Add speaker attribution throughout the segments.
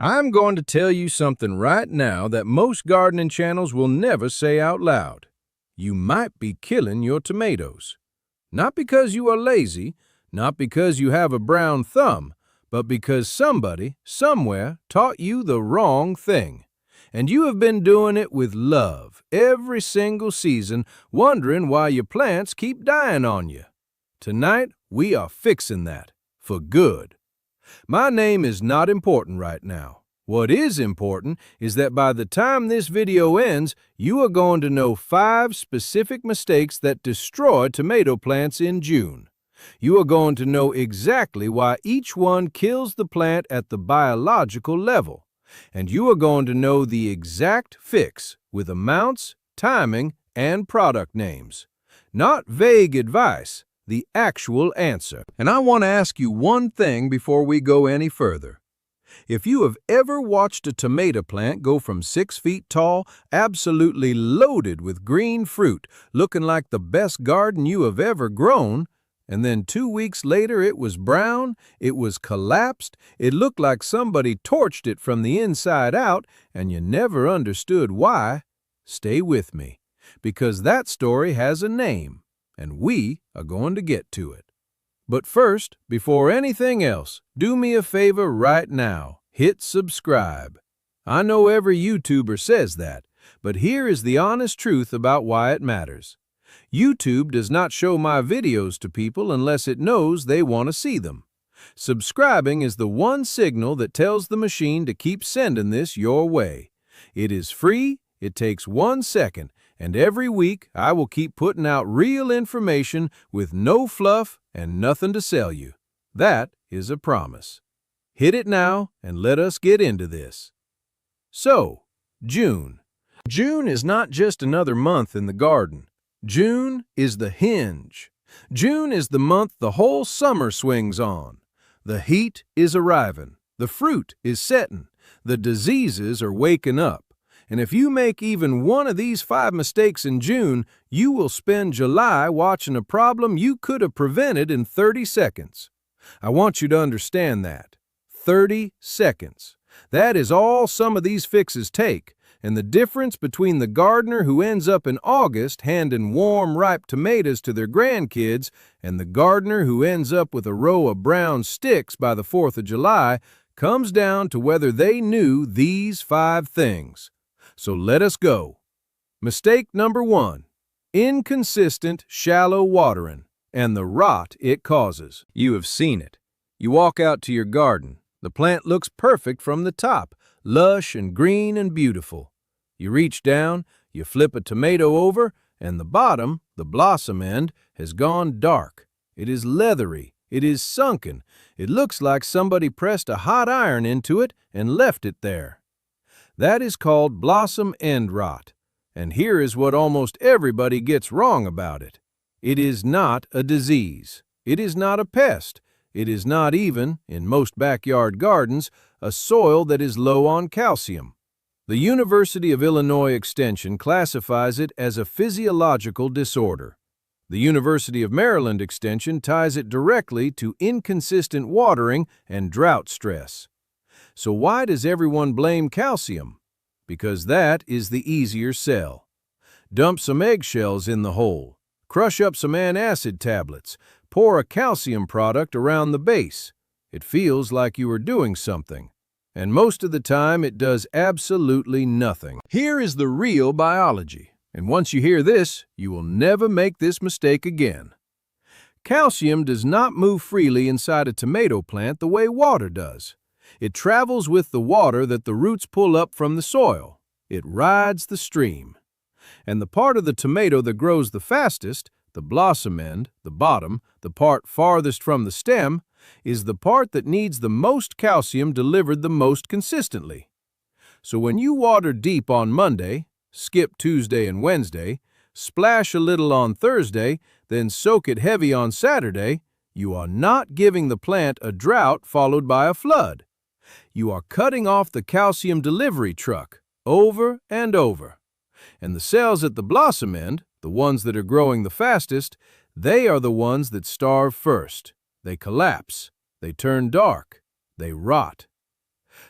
Speaker 1: I'm going to tell you something right now that most gardening channels will never say out loud. You might be killing your tomatoes. Not because you are lazy, not because you have a brown thumb, but because somebody, somewhere, taught you the wrong thing. And you have been doing it with love every single season, wondering why your plants keep dying on you. Tonight, we are fixing that, for good. My name is not important right now. What is important is that by the time this video ends, you are going to know 5 specific mistakes that destroy tomato plants in June. You are going to know exactly why each one kills the plant at the biological level. And you are going to know the exact fix with amounts, timing, and product names. Not vague advice, the actual answer. And I want to ask you one thing before we go any further. If you have ever watched a tomato plant go from 6 feet tall, absolutely loaded with green fruit, looking like the best garden you have ever grown, and then 2 weeks later it was brown, it was collapsed, it looked like somebody torched it from the inside out, and you never understood why, stay with me, because that story has a name, and we are going to get to it. But first, before anything else, do me a favor right now. Hit subscribe. I know every YouTuber says that, but here is the honest truth about why it matters. YouTube does not show my videos to people unless it knows they want to see them. Subscribing is the one signal that tells the machine to keep sending this your way. It is free, it takes 1 second, and every week I will keep putting out real information with no fluff and nothing to sell you. That is a promise. Hit it now and let us get into this. So, June. June is not just another month in the garden. June is the hinge. June is the month the whole summer swings on. The heat is arriving. The fruit is setting. The diseases are waking up. And if you make even one of these 5 mistakes in June, you will spend July watching a problem you could have prevented in 30 seconds. I want you to understand that. 30 seconds. That is all some of these fixes take, and the difference between the gardener who ends up in August handing warm, ripe tomatoes to their grandkids and the gardener who ends up with a row of brown sticks by the 4th of July comes down to whether they knew these 5 things. So let us go. Mistake number 1. Inconsistent, shallow watering and the rot it causes. You have seen it. You walk out to your garden. The plant looks perfect from the top, lush and green and beautiful. You reach down, you flip a tomato over, and the bottom, the blossom end, has gone dark. It is leathery. It is sunken. It looks like somebody pressed a hot iron into it and left it there. That is called blossom end rot, and here is what almost everybody gets wrong about it. It is not a disease. It is not a pest. It is not even, in most backyard gardens, a soil that is low on calcium. The University of Illinois Extension classifies it as a physiological disorder. The University of Maryland Extension ties it directly to inconsistent watering and drought stress. So why does everyone blame calcium? Because that is the easier sell. Dump some eggshells in the hole. Crush up some antacid tablets. Pour a calcium product around the base. It feels like you are doing something. And most of the time it does absolutely nothing. Here is the real biology. And once you hear this, you will never make this mistake again. Calcium does not move freely inside a tomato plant the way water does. It travels with the water that the roots pull up from the soil. It rides the stream. And the part of the tomato that grows the fastest, the blossom end, the bottom, the part farthest from the stem, is the part that needs the most calcium delivered the most consistently. So when you water deep on Monday, skip Tuesday and Wednesday, splash a little on Thursday, then soak it heavy on Saturday, you are not giving the plant a drought followed by a flood. You are cutting off the calcium delivery truck over and over. And the cells at the blossom end, the ones that are growing the fastest, they are the ones that starve first. They collapse. They turn dark. They rot.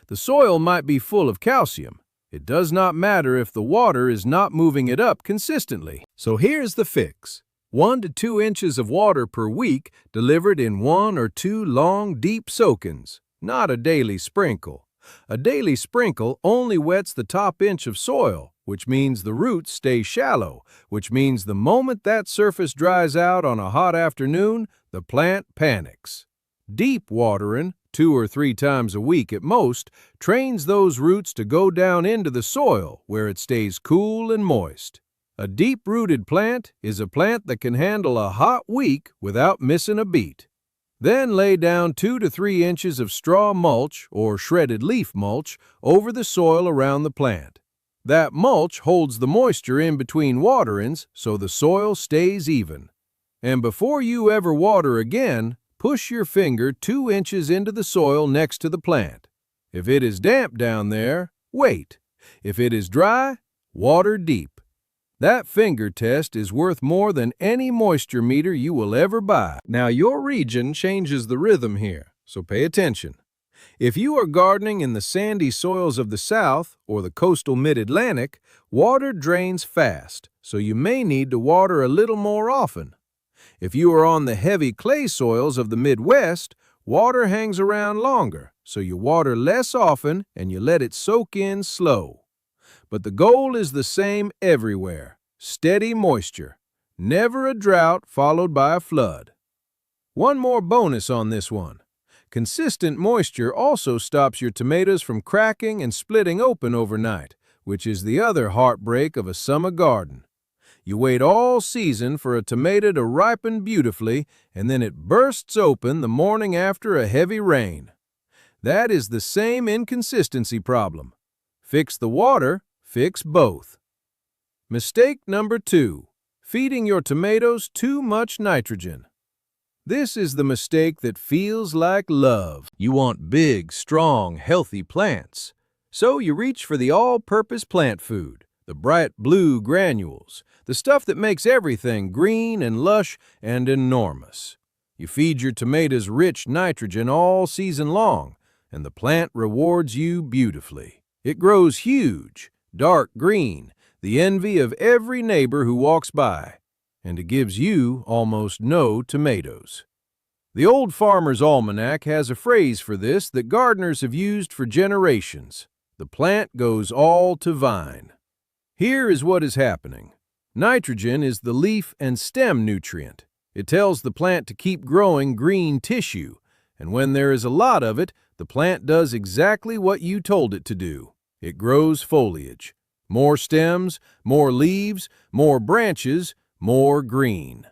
Speaker 1: The The soil might be full of calcium. It does not matter if the water is not moving it up consistently. So here's the fix. 1 to 2 inches of water per week delivered in 1 or 2 long, deep soak-ins, not a daily sprinkle. A daily sprinkle only wets the top inch of soil, which means the roots stay shallow, which means the moment that surface dries out on a hot afternoon, the plant panics. Deep watering, 2 or 3 times a week at most, trains those roots to go down into the soil where it stays cool and moist. A deep-rooted plant is a plant that can handle a hot week without missing a beat. Then lay down 2 to 3 inches of straw mulch or shredded leaf mulch over the soil around the plant. That mulch holds the moisture in between waterings so the soil stays even. And before you ever water again, push your finger 2 inches into the soil next to the plant. If it is damp down there, wait. If it is dry, water deep. That finger test is worth more than any moisture meter you will ever buy. Now, your region changes the rhythm here, so pay attention. If you are gardening in the sandy soils of the South or the coastal Mid-Atlantic, water drains fast, so you may need to water a little more often. If you are on the heavy clay soils of the Midwest, water hangs around longer, so you water less often and you let it soak in slow. But the goal is the same everywhere: steady moisture, never a drought followed by a flood. One more bonus on this one. Consistent moisture also stops your tomatoes from cracking and splitting open overnight, which is the other heartbreak of a summer garden. You wait all season for a tomato to ripen beautifully, and then it bursts open the morning after a heavy rain. That is the same inconsistency problem. Fix the water, fix both. Mistake number 2: feeding your tomatoes too much nitrogen. This is the mistake that feels like love. You want big, strong, healthy plants. So you reach for the all-purpose plant food, the bright blue granules, the stuff that makes everything green and lush and enormous. You feed your tomatoes rich nitrogen all season long, and the plant rewards you beautifully. It grows huge, dark green, the envy of every neighbor who walks by, and it gives you almost no tomatoes. The Old Farmer's Almanac has a phrase for this that gardeners have used for generations: the plant goes all to vine. Here is what is happening. Nitrogen is the leaf and stem nutrient. It tells the plant to keep growing green tissue, and when there is a lot of it, the plant does exactly what you told it to do. It grows foliage. More stems, more leaves, more branches, more green.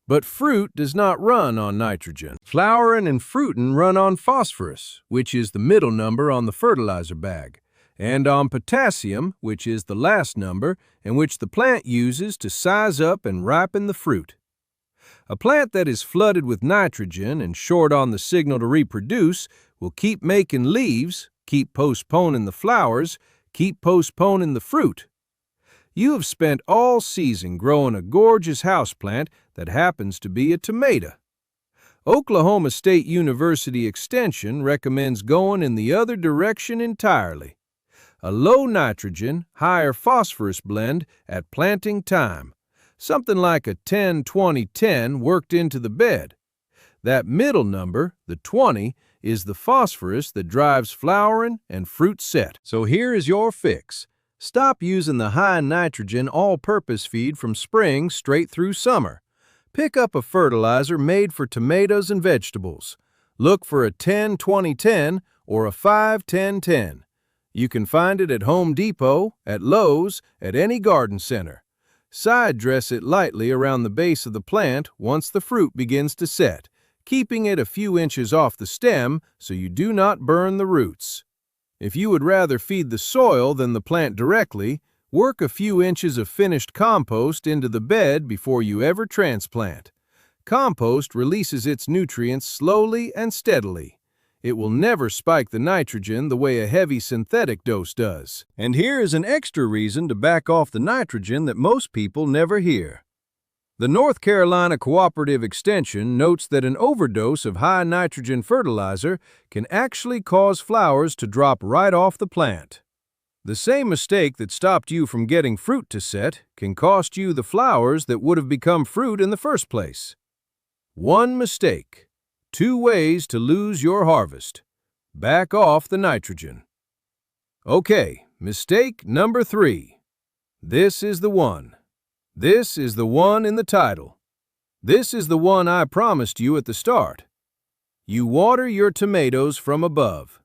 Speaker 1: But fruit does not run on nitrogen. Flowering and fruiting run on phosphorus, which is the middle number on the fertilizer bag, and on potassium, which is the last number, and which the plant uses to size up and ripen the fruit. A plant that is flooded with nitrogen and short on the signal to reproduce will keep making leaves, keep postponing the flowers, keep postponing the fruit. You have spent all season growing a gorgeous houseplant that happens to be a tomato. Oklahoma State University Extension recommends going in the other direction entirely. A low nitrogen, higher phosphorus blend at planting time, something like a 10-20-10 worked into the bed. That middle number, the 20, is the phosphorus that drives flowering and fruit set. So here is your fix. Stop using the high nitrogen all-purpose feed from spring straight through summer. Pick up a fertilizer made for tomatoes and vegetables. Look for a 10-20-10 or a 5-10-10. You can find it at Home Depot, at Lowe's, at any garden center. Side dress it lightly around the base of the plant once the fruit begins to set, keeping it a few inches off the stem so you do not burn the roots. If you would rather feed the soil than the plant directly, work a few inches of finished compost into the bed before you ever transplant. Compost releases its nutrients slowly and steadily. It will never spike the nitrogen the way a heavy synthetic dose does. And here is an extra reason to back off the nitrogen that most people never hear. The North Carolina Cooperative Extension notes that an overdose of high nitrogen fertilizer can actually cause flowers to drop right off the plant. The same mistake that stopped you from getting fruit to set can cost you the flowers that would have become fruit in the first place. One mistake, 2 ways to lose your harvest. Back off the nitrogen. Okay, mistake number 3. This is the one. This is the one in the title. This is the one I promised you at the start. You water your tomatoes from above.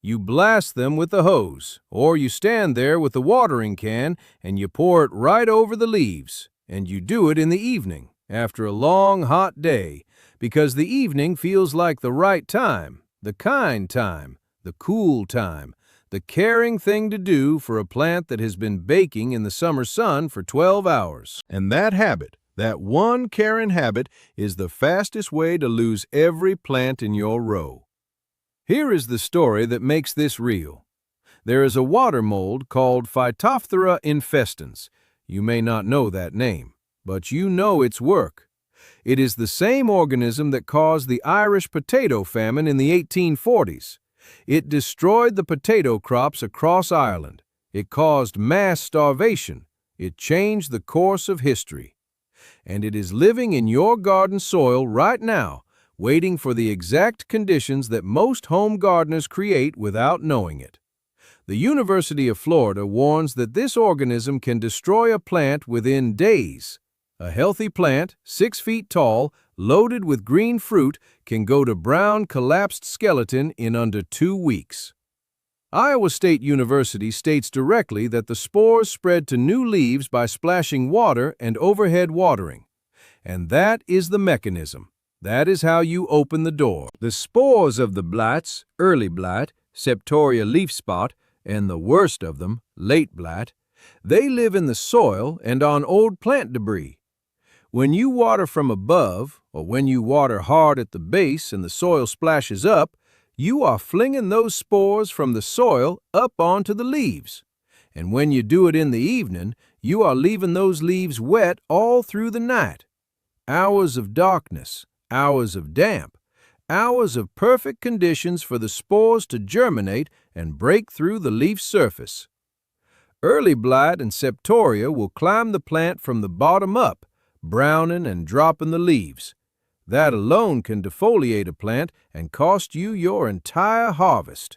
Speaker 1: You blast them with the hose, or you stand there with the watering can and you pour it right over the leaves, and you do it in the evening, after a long, hot day, because the evening feels like the right time, the kind time, the cool time, the caring thing to do for a plant that has been baking in the summer sun for 12 hours. And that habit, that one caring habit, is the fastest way to lose every plant in your row. Here is the story that makes this real. There is a water mold called Phytophthora infestans. You may not know that name, but you know its work. It is the same organism that caused the Irish potato famine in the 1840s. It destroyed the potato crops across Ireland. It caused mass starvation. It changed the course of history. And it is living in your garden soil right now, waiting for the exact conditions that most home gardeners create without knowing it. The University of Florida warns that this organism can destroy a plant within days. A healthy plant, 6 feet tall, loaded with green fruit, can go to brown, collapsed skeleton in under 2 weeks. Iowa State University states directly that the spores spread to new leaves by splashing water and overhead watering. And that is the mechanism. That is how you open the door. The spores of the blights, early blight, Septoria leaf spot, and the worst of them, late blight, they live in the soil and on old plant debris. When you water from above, or when you water hard at the base and the soil splashes up, you are flinging those spores from the soil up onto the leaves. And when you do it in the evening, you are leaving those leaves wet all through the night. Hours of darkness, hours of damp, hours of perfect conditions for the spores to germinate and break through the leaf surface. Early blight and septoria will climb the plant from the bottom up, browning and dropping the leaves. That alone can defoliate a plant and cost you your entire harvest.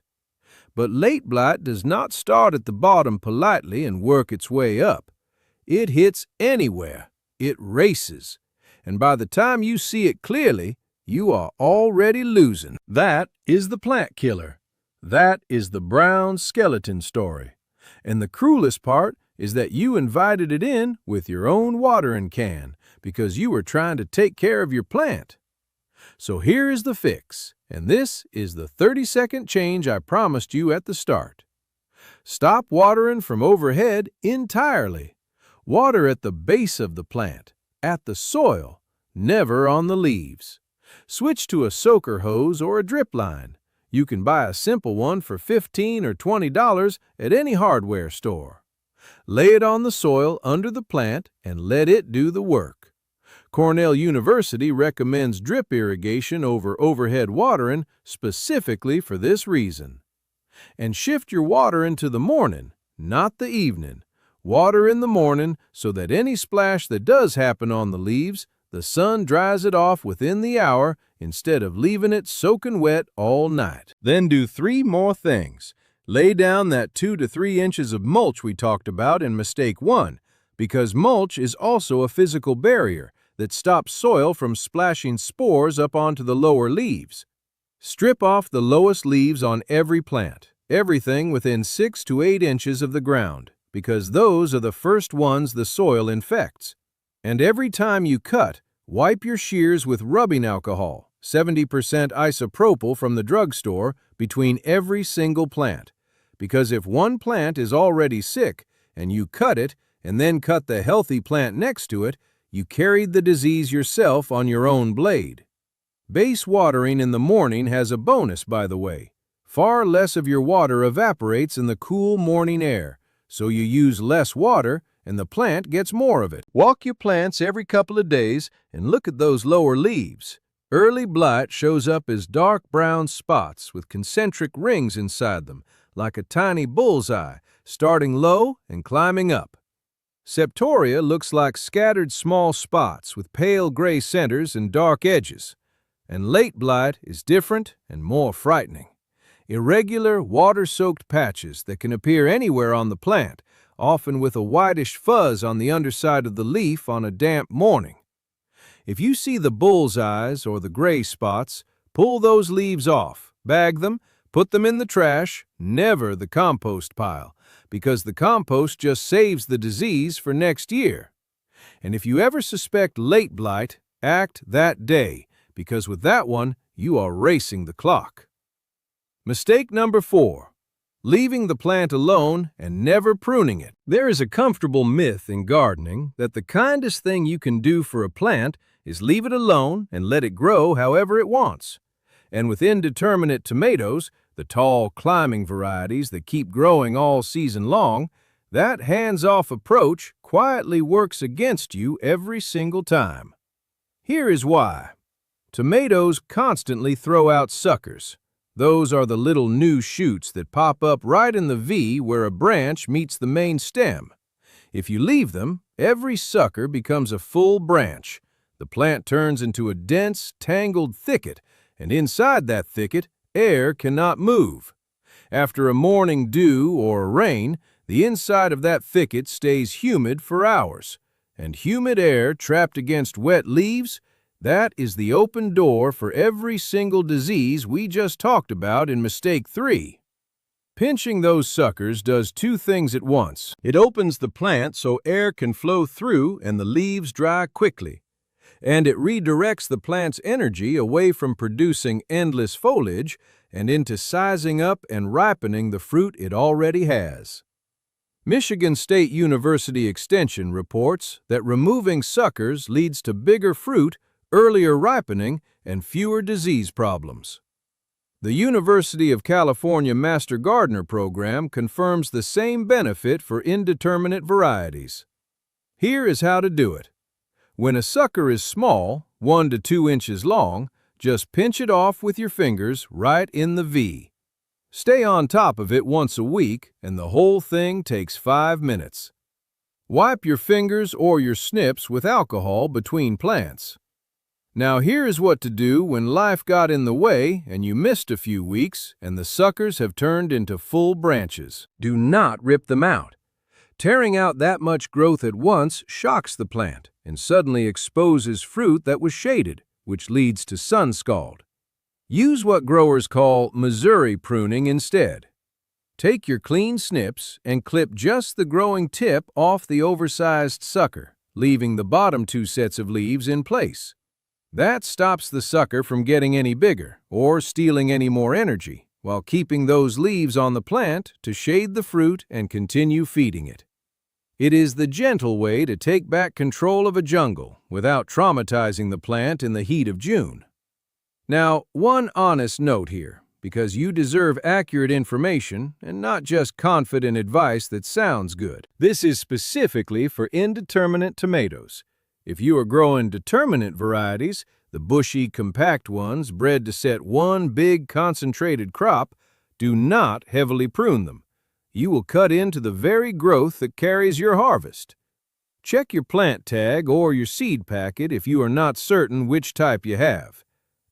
Speaker 1: But late blight does not start at the bottom politely and work its way up. It hits anywhere. It races. And by the time you see it clearly, you are already losing. That is the plant killer. That is the brown skeleton story. And the cruelest part is that you invited it in with your own watering can because you were trying to take care of your plant. So here is the fix, and this is the 30-second change I promised you at the start. Stop watering from overhead entirely. Water at the base of the plant, at the soil, never on the leaves. Switch to a soaker hose or a drip line. You can buy a simple one for $15 or $20 at any hardware store. Lay it on the soil under the plant and let it do the work. Cornell University recommends drip irrigation over overhead watering specifically for this reason. And shift your water into the morning, not the evening. Water in the morning so that any splash that does happen on the leaves, the sun dries it off within the hour instead of leaving it soaking wet all night. Then do 3 more things. Lay down that 2 to 3 inches of mulch we talked about in mistake 1, because mulch is also a physical barrier that stops soil from splashing spores up onto the lower leaves. Strip off the lowest leaves on every plant, everything within 6 to 8 inches of the ground, because those are the first ones the soil infects. And every time you cut, wipe your shears with rubbing alcohol, 70% isopropyl from the drugstore, between every single plant. Because if one plant is already sick and you cut it and then cut the healthy plant next to it, you carried the disease yourself on your own blade. Base watering in the morning has a bonus, by the way. Far less of your water evaporates in the cool morning air, so you use less water and the plant gets more of it. Walk your plants every couple of days and look at those lower leaves. Early blight shows up as dark brown spots with concentric rings inside them, like a tiny bullseye, starting low and climbing up. Septoria looks like scattered small spots with pale gray centers and dark edges. And late blight is different and more frightening. Irregular, water-soaked patches that can appear anywhere on the plant, often with a whitish fuzz on the underside of the leaf on a damp morning. If you see the bullseyes or the gray spots, pull those leaves off, bag them, put them in the trash, never the compost pile, because the compost just saves the disease for next year. And if you ever suspect late blight, act that day, because with that one, you are racing the clock. Mistake number 4. Leaving the plant alone and never pruning it. There is a comfortable myth in gardening that the kindest thing you can do for a plant is leave it alone and let it grow however it wants. And with indeterminate tomatoes, the tall, climbing varieties that keep growing all season long, that hands-off approach quietly works against you every single time. Here is why. Tomatoes constantly throw out suckers. Those are the little new shoots that pop up right in the V where a branch meets the main stem. If you leave them, every sucker becomes a full branch. The plant turns into a dense, tangled thicket, and inside that thicket, air cannot move. After a morning dew or a rain, the inside of that thicket stays humid for hours. And humid air trapped against wet leaves, that is the open door for every single disease we just talked about in mistake 3. Pinching those suckers does 2 things at once. It opens the plant so air can flow through and the leaves dry quickly. And it redirects the plant's energy away from producing endless foliage and into sizing up and ripening the fruit it already has. Michigan State University Extension reports that removing suckers leads to bigger fruit, earlier ripening, and fewer disease problems. The University of California Master Gardener program confirms the same benefit for indeterminate varieties. Here is how to do it. When a sucker is small, 1 to 2 inches long, just pinch it off with your fingers right in the V. Stay on top of it once a week, and the whole thing takes 5 minutes. Wipe your fingers or your snips with alcohol between plants. Now here is what to do when life got in the way and you missed a few weeks and the suckers have turned into full branches. Do not rip them out. Tearing out that much growth at once shocks the plant and suddenly exposes fruit that was shaded, which leads to sun scald. Use what growers call Missouri pruning instead. Take your clean snips and clip just the growing tip off the oversized sucker, leaving the bottom 2 sets of leaves in place. That stops the sucker from getting any bigger or stealing any more energy, while keeping those leaves on the plant to shade the fruit and continue feeding it. It is the gentle way to take back control of a jungle without traumatizing the plant in the heat of June. Now, one honest note here, because you deserve accurate information and not just confident advice that sounds good. This is specifically for indeterminate tomatoes. If you are growing determinate varieties, the bushy, compact ones bred to set one big concentrated crop, do not heavily prune them. You will cut into the very growth that carries your harvest. Check your plant tag or your seed packet if you are not certain which type you have.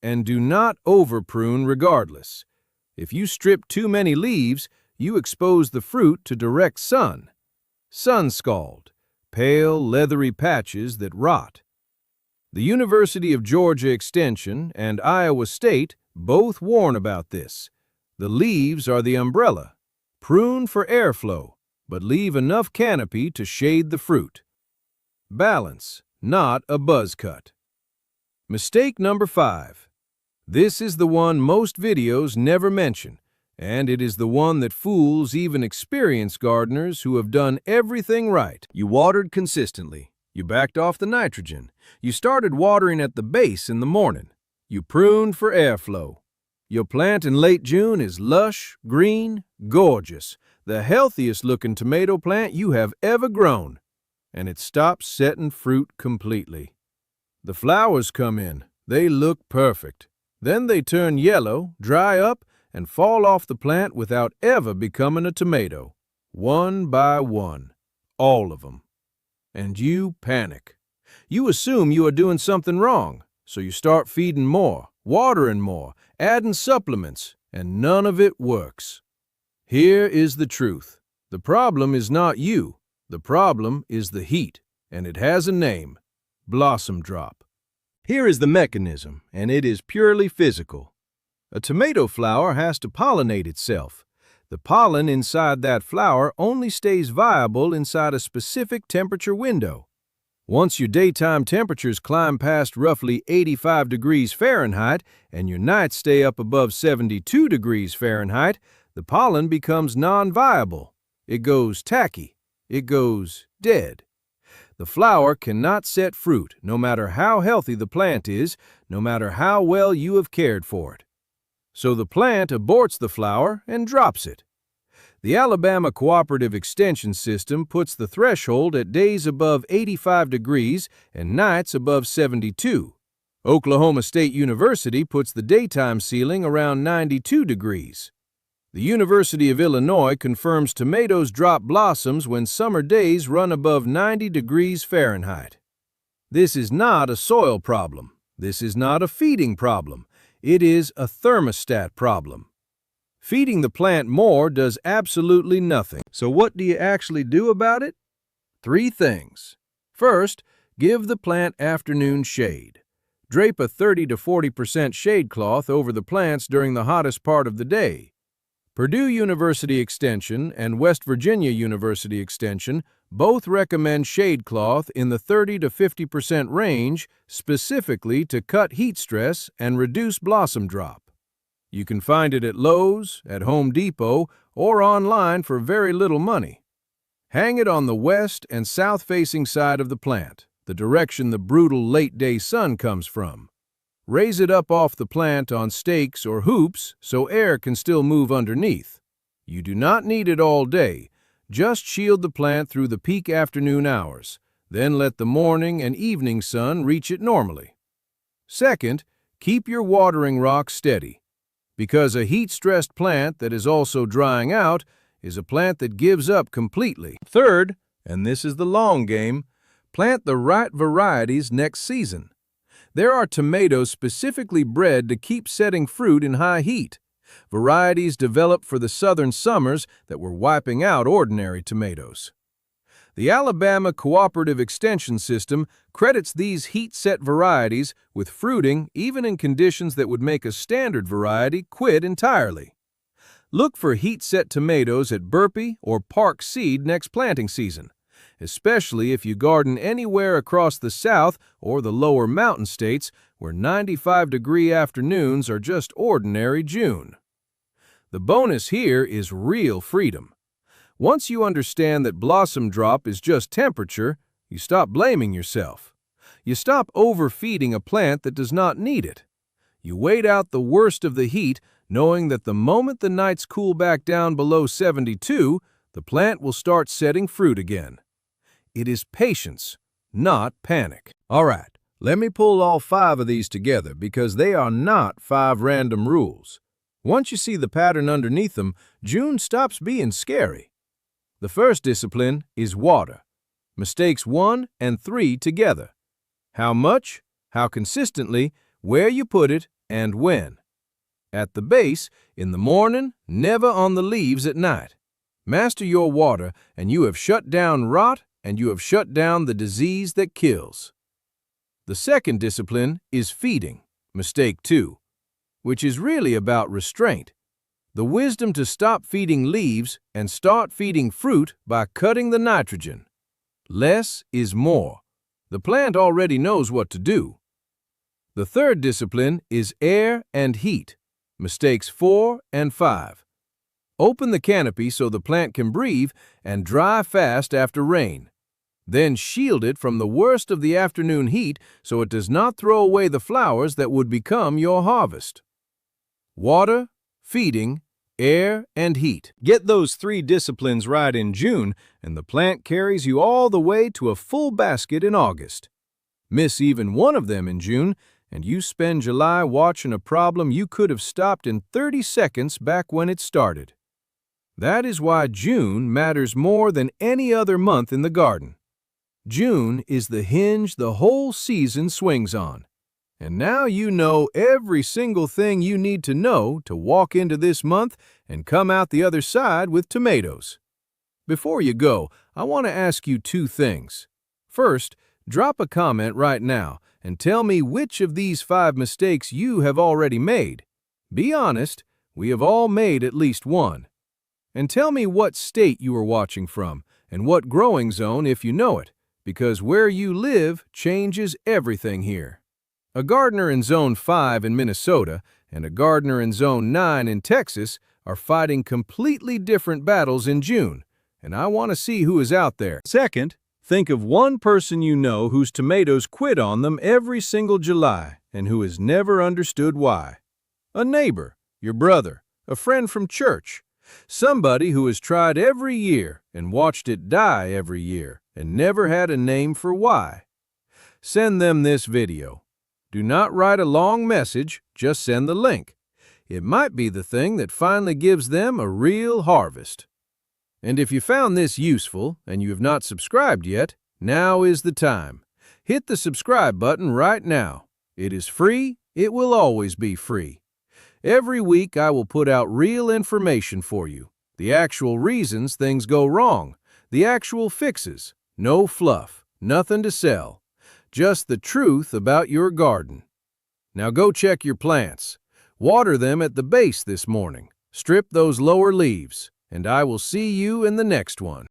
Speaker 1: And do not over-prune regardless. If you strip too many leaves, you expose the fruit to direct sun. Sun scald. Pale, leathery patches that rot. The University of Georgia Extension and Iowa State both warn about this. The leaves are the umbrella. Prune for airflow, but leave enough canopy to shade the fruit. Balance, not a buzz cut. Mistake number 5. This is the one most videos never mention, and it is the one that fools even experienced gardeners who have done everything right. You watered consistently. You backed off the nitrogen. You started watering at the base in the morning. You pruned for airflow. Your plant in late June is lush, green, gorgeous, the healthiest looking tomato plant you have ever grown. and it stops setting fruit completely. The flowers come in. They look perfect. Then they turn yellow, dry up, and fall off the plant without ever becoming a tomato. One by one. All of them. And you panic. You assume you are doing something wrong, so you start feeding more, watering more, adding supplements, and none of it works. Here is the truth. The problem is not you. The problem is the heat, and it has a name: blossom drop. Here is the mechanism, and it is purely physical. A tomato flower has to pollinate itself. The pollen inside that flower only stays viable inside a specific temperature window. Once your daytime temperatures climb past roughly 85 degrees Fahrenheit and your nights stay up above 72 degrees Fahrenheit, the pollen becomes non-viable. It goes tacky. It goes dead. The flower cannot set fruit, no matter how healthy the plant is, no matter how well you have cared for it. So the plant aborts the flower and drops it. The Alabama Cooperative Extension System puts the threshold at days above 85 degrees and nights above 72. Oklahoma State University puts the daytime ceiling around 92 degrees. The University of Illinois confirms tomatoes drop blossoms when summer days run above 90 degrees Fahrenheit. This is not a soil problem. This is not a feeding problem. It is a thermostat problem. Feeding the plant more does absolutely nothing. So what do you actually do about it? 3 things. First, give the plant afternoon shade. Drape a 30 to 40% shade cloth over the plants during the hottest part of the day. Purdue University Extension and West Virginia University Extension both recommend shade cloth in the 30 to 50% range specifically to cut heat stress and reduce blossom drop. You can find it at Lowe's, at Home Depot, or online for very little money. Hang it on the west and south-facing side of the plant, the direction the brutal late-day sun comes from. Raise it up off the plant on stakes or hoops so air can still move underneath. You do not need it all day. Just shield the plant through the peak afternoon hours. Then let the morning and evening sun reach it normally. Second, keep your watering rock steady, because a heat-stressed plant that is also drying out is a plant that gives up completely. Third, and this is the long game, plant the right varieties next season. There are tomatoes specifically bred to keep setting fruit in high heat, varieties developed for the southern summers that were wiping out ordinary tomatoes. The Alabama Cooperative Extension System credits these heat-set varieties with fruiting even in conditions that would make a standard variety quit entirely. Look for heat-set tomatoes at Burpee or Park Seed next planting season, especially if you garden anywhere across the South or the lower mountain states where 95-degree afternoons are just ordinary June. The bonus here is real freedom. Once you understand that blossom drop is just temperature, you stop blaming yourself. You stop overfeeding a plant that does not need it. You wait out the worst of the heat, knowing that the moment the nights cool back down below 72, the plant will start setting fruit again. It is patience, not panic. All right, let me pull all 5 of these together because they are not 5 random rules. Once you see the pattern underneath them, June stops being scary. The first discipline is water. Mistakes 1 and 3 together. How much, how consistently, where you put it, and when. At the base, in the morning, never on the leaves at night. Master your water, and you have shut down rot, and you have shut down the disease that kills. The second discipline is feeding, mistake 2, which is really about restraint. The wisdom to stop feeding leaves and start feeding fruit by cutting the nitrogen. Less is more. The plant already knows what to do. The third discipline is air and heat, mistakes 4 and 5. Open the canopy so the plant can breathe and dry fast after rain. Then shield it from the worst of the afternoon heat so it does not throw away the flowers that would become your harvest. Water, feeding, air, and heat. Get those 3 disciplines right in June, and the plant carries you all the way to a full basket in August. Miss even one of them in June, and you spend July watching a problem you could have stopped in 30 seconds back when it started. That is why June matters more than any other month in the garden. June is the hinge the whole season swings on. And now you know every single thing you need to know to walk into this month and come out the other side with tomatoes. Before you go, I want to ask you 2 things. First, drop a comment right now and tell me which of these 5 mistakes you have already made. Be honest, we have all made at least one. And tell me what state you are watching from and what growing zone if you know it, because where you live changes everything here. A gardener in Zone 5 in Minnesota and a gardener in Zone 9 in Texas are fighting completely different battles in June, and I want to see who is out there. Second, think of one person you know whose tomatoes quit on them every single July and who has never understood why. A neighbor, your brother, a friend from church, somebody who has tried every year and watched it die every year and never had a name for why. Send them this video. Do not write a long message, just send the link. It might be the thing that finally gives them a real harvest. And if you found this useful and you have not subscribed yet, now is the time. Hit the subscribe button right now. It is free, it will always be free. Every week I will put out real information for you, the actual reasons things go wrong, the actual fixes, no fluff, nothing to sell. Just the truth about your garden. Now go check your plants. Water them at the base this morning. Strip those lower leaves, and I will see you in the next one.